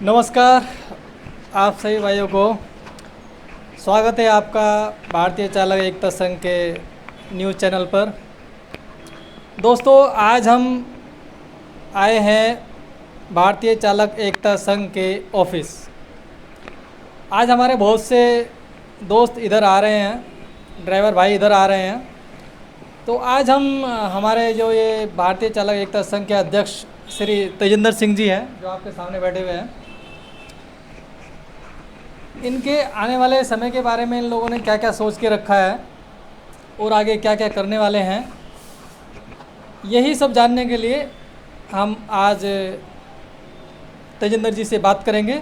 नमस्कार आप सभी भाइयों को। स्वागत है आपका भारतीय चालक एकता संघ के न्यूज़ चैनल पर। दोस्तों, आज हम आए हैं भारतीय चालक एकता संघ के ऑफिस। आज हमारे बहुत से दोस्त इधर आ रहे हैं, ड्राइवर भाई इधर आ रहे हैं। तो आज हम हमारे जो ये भारतीय चालक एकता संघ के अध्यक्ष श्री तेजिंदर सिंह जी हैं, जो आपके सामने बैठे हुए हैं, इनके आने वाले समय के बारे में इन लोगों ने क्या क्या सोच के रखा है और आगे क्या क्या करने वाले हैं, यही सब जानने के लिए हम आज तेजिंदर जी से बात करेंगे।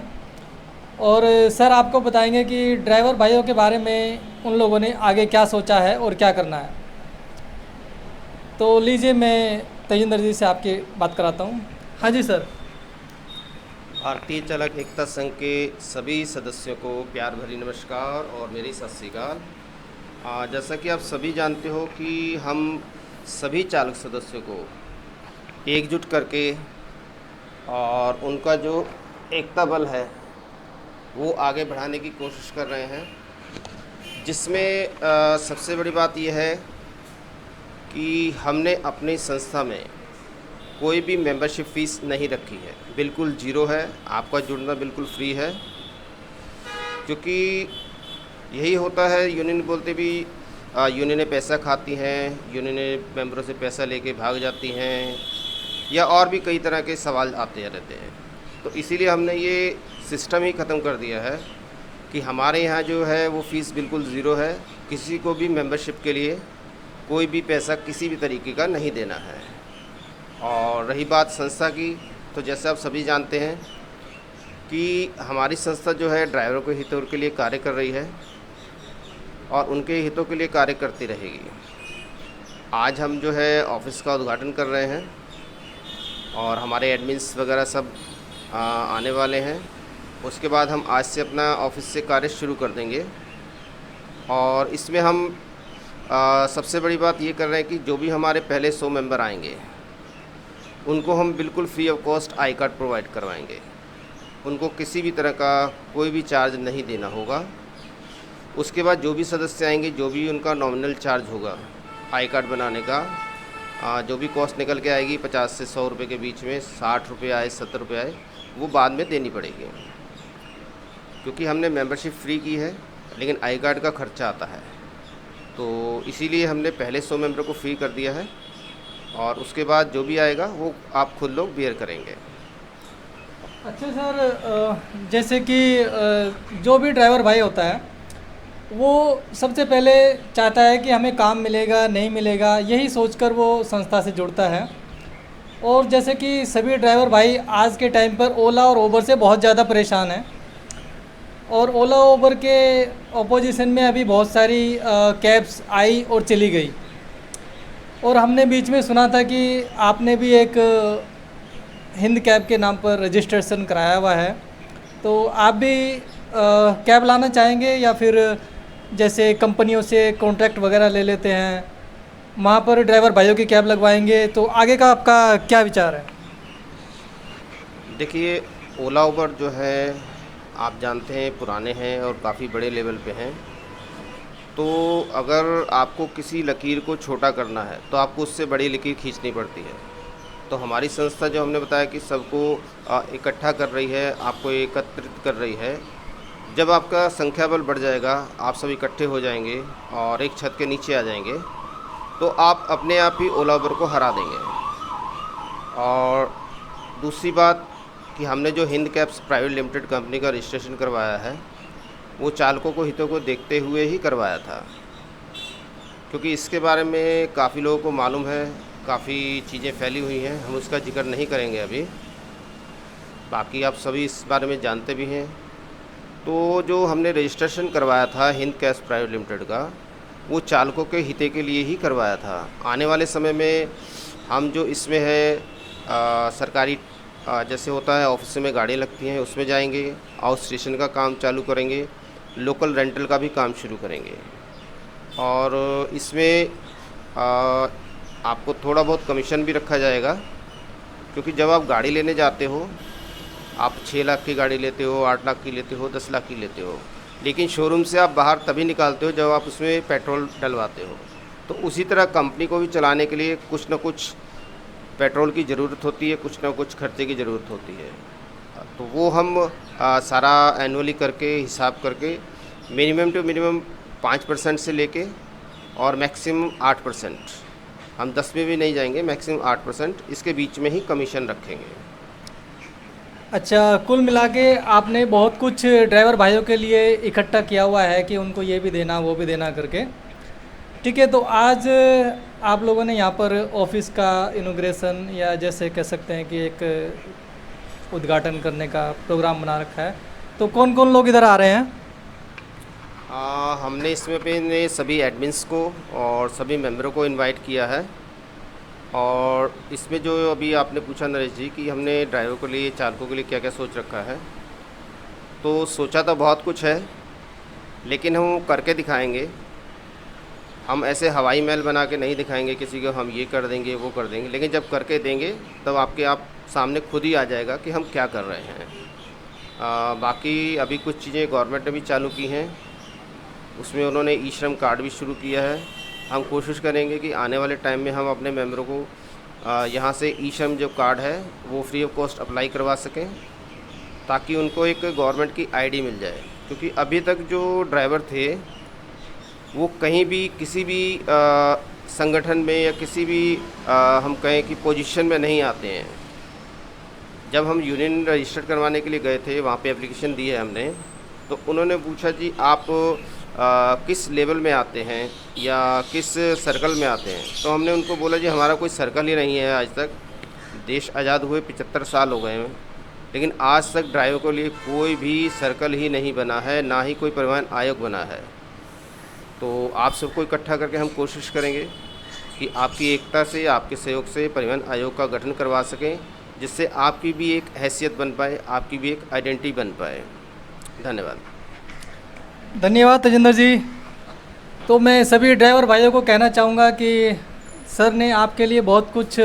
और सर आपको बताएंगे कि ड्राइवर भाइयों के बारे में उन लोगों ने आगे क्या सोचा है और क्या करना है। तो लीजिए, मैं तेजिंदर जी से आपकी बात कराता हूँ। हाँ जी सर। भारतीय चालक एकता संघ के सभी सदस्यों को प्यार भरी नमस्कार और मेरी सत श्री अकाल। जैसा कि आप सभी जानते हो कि हम सभी चालक सदस्यों को एकजुट करके और उनका जो एकता बल है वो आगे बढ़ाने की कोशिश कर रहे हैं, जिसमें सबसे बड़ी बात यह है कि हमने अपनी संस्था में कोई भी मेंबरशिप फ़ीस नहीं रखी है, बिल्कुल ज़ीरो है। आपका जुड़ना बिल्कुल फ्री है, क्योंकि यही होता है, यूनियन बोलते भी यूनियनें पैसा खाती हैं, यूनियनें मेंबरों से पैसा लेके भाग जाती हैं, या और भी कई तरह के सवाल आते रहते हैं। तो इसीलिए हमने ये सिस्टम ही ख़त्म कर दिया है कि हमारे यहाँ जो है वो फ़ीस बिल्कुल ज़ीरो है। किसी को भी मेंबरशिप के लिए कोई भी पैसा किसी भी तरीके का नहीं देना है। और रही बात संस्था की, तो जैसे आप सभी जानते हैं कि हमारी संस्था जो है ड्राइवरों के हितों के लिए कार्य कर रही है और उनके हितों के लिए कार्य करती रहेगी। आज हम जो है ऑफिस का उद्घाटन कर रहे हैं और हमारे एडमिन्स वगैरह सब आने वाले हैं। उसके बाद हम आज से अपना ऑफिस से कार्य शुरू कर देंगे। और इसमें हम सबसे बड़ी बात ये कर रहे हैं कि जो भी हमारे पहले 100 मेंबर आएंगे उनको हम बिल्कुल free of cost I card provide करवाएंगे। उनको किसी भी तरह का कोई भी चार्ज नहीं देना होगा। उसके बाद जो भी सदस्य आएंगे, जो भी उनका नॉमिनल चार्ज होगा आई कार्ड बनाने का, जो भी कॉस्ट निकल के आएगी 50 से 100 रुपये के बीच में, 60 रुपये आए 70 रुपये आए, वो बाद में देनी पड़ेगी। क्योंकि हमने मेंबरशिप फ्री की है, लेकिन आई कार्ड का खर्चा आता है, तो इसीलिए हमने पहले 100 मेंबर को फ्री कर दिया है। और उसके बाद जो भी आएगा वो आप खुद लोग बेयर करेंगे। अच्छा सर, जैसे कि जो भी ड्राइवर भाई होता है वो सबसे पहले चाहता है कि हमें काम मिलेगा नहीं मिलेगा, यही सोचकर वो संस्था से जुड़ता है। और जैसे कि सभी ड्राइवर भाई आज के टाइम पर ओला और उबर से बहुत ज़्यादा परेशान हैं। और ओला उबर के ऑपोजिशन में अभी बहुत सारी कैब्स आई और चली गई। और हमने बीच में सुना था कि आपने भी एक हिंद कैब के नाम पर रजिस्ट्रेशन कराया हुआ है, तो आप भी कैब लाना चाहेंगे या फिर जैसे कंपनियों से कॉन्ट्रैक्ट वगैरह ले लेते हैं, वहाँ पर ड्राइवर भाइयों की कैब लगवाएंगे, तो आगे का आपका क्या विचार है? देखिए, ओला उबर जो है आप जानते हैं पुराने हैं और काफ़ी बड़े लेवल पे हैं। तो अगर आपको किसी लकीर को छोटा करना है तो आपको उससे बड़ी लकीर खींचनी पड़ती है। तो हमारी संस्था जो हमने बताया कि सबको इकट्ठा कर रही है, आपको एकत्रित कर रही है। जब आपका संख्या बल बढ़ जाएगा, आप सब इकट्ठे हो जाएंगे और एक छत के नीचे आ जाएंगे, तो आप अपने आप ही ओला उबर को हरा देंगे। और दूसरी बात कि हमने जो Hind cabs private limited company का रजिस्ट्रेशन करवाया है वो चालकों को हितों को देखते हुए ही करवाया था, क्योंकि इसके बारे में काफ़ी लोगों को मालूम है, काफ़ी चीज़ें फैली हुई हैं, हम उसका जिक्र नहीं करेंगे अभी। बाकी आप सभी इस बारे में जानते भी हैं। तो जो हमने रजिस्ट्रेशन करवाया था हिंद कैब्स प्राइवेट लिमिटेड का, वो चालकों के हित के लिए ही करवाया था। आने वाले समय में हम जो इसमें है सरकारी जैसे होता है ऑफिस में गाड़ी लगती हैं उसमें जाएंगे, आउट स्टेशन का काम चालू करेंगे, लोकल रेंटल का भी काम शुरू करेंगे। और इसमें आपको थोड़ा बहुत कमीशन भी रखा जाएगा, क्योंकि जब आप गाड़ी लेने जाते हो आप 6 लाख की गाड़ी लेते हो, 8 लाख की लेते हो, 10 लाख की लेते हो, लेकिन शोरूम से आप बाहर तभी निकालते हो जब आप उसमें पेट्रोल डलवाते हो। तो उसी तरह कंपनी को भी चलाने के लिए कुछ न कुछ पेट्रोल की ज़रूरत होती है, कुछ ना कुछ खर्चे की ज़रूरत होती है। तो वो हम सारा एनुअली करके हिसाब करके मिनिमम टू मिनिमम 5% से लेके और मैक्सिमम 8%, हम 10 में भी नहीं जाएंगे, मैक्सिमम 8% इसके बीच में ही कमीशन रखेंगे। अच्छा, कुल मिला के आपने बहुत कुछ ड्राइवर भाइयों के लिए इकट्ठा किया हुआ है कि उनको ये भी देना वो भी देना करके। ठीक है, तो आज आप लोगों ने यहाँ पर ऑफिस का इनॉग्रेशन या जैसे कह सकते हैं कि एक उद्घाटन करने का प्रोग्राम बना रखा है, तो कौन कौन लोग इधर आ रहे हैं? हमने इसमें अपने सभी एडमिन्स को और सभी मेंबरों को इनवाइट किया है। और इसमें जो अभी आपने पूछा नरेश जी कि हमने ड्राइवर के लिए, चालकों के लिए क्या क्या सोच रखा है, तो सोचा तो बहुत कुछ है, लेकिन हम करके दिखाएंगे। हम ऐसे हवाई महल बना के नहीं दिखाएंगे किसी को, हम ये कर देंगे वो कर देंगे, लेकिन जब करके देंगे तब आप सामने खुद ही आ जाएगा कि हम क्या कर रहे हैं। बाकी अभी कुछ चीज़ें गवर्नमेंट ने भी चालू की हैं, उसमें उन्होंने ई श्रम कार्ड भी शुरू किया है। हम कोशिश करेंगे कि आने वाले टाइम में हम अपने मेंबरों को यहाँ से ई श्रम जो कार्ड है वो फ्री ऑफ कॉस्ट अप्लाई करवा सकें, ताकि उनको एक गवर्नमेंट की आईडी मिल जाए। क्योंकि अभी तक जो ड्राइवर थे वो कहीं भी किसी भी संगठन में या किसी भी हम कहें कि पोजीशन में नहीं आते हैं। जब हम यूनियन रजिस्टर्ड करवाने के लिए गए थे, वहाँ पे एप्लीकेशन दी है हमने, तो उन्होंने पूछा जी आप किस लेवल में आते हैं या किस सर्कल में आते हैं। तो हमने उनको बोला जी हमारा कोई सर्कल ही नहीं है। आज तक देश आज़ाद हुए 75 साल हो गए हैं, लेकिन आज तक ड्राइवर के लिए कोई भी सर्कल ही नहीं बना है, ना ही कोई परिवहन आयोग बना है। तो आप सबको इकट्ठा करके हम कोशिश करेंगे कि आपकी एकता से, आपके सहयोग से परिवहन आयोग का गठन करवा सकें, जिससे आपकी भी एक हैसियत बन पाए, आपकी भी एक आइडेंटिटी बन पाए। धन्यवाद। धन्यवाद तेजेंद्र जी। तो मैं सभी ड्राइवर भाइयों को कहना चाहूँगा कि सर ने आपके लिए बहुत कुछ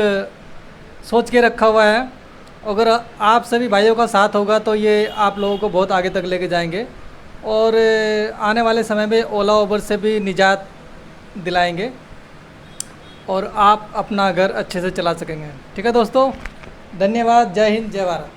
सोच के रखा हुआ है। अगर आप सभी भाइयों का साथ होगा तो ये आप लोगों को बहुत आगे तक लेके जाएंगे और आने वाले समय में ओला उबर से भी निजात दिलाएंगे और आप अपना घर अच्छे से चला सकेंगे। ठीक है दोस्तों, धन्यवाद। जय हिंद, जय भारत।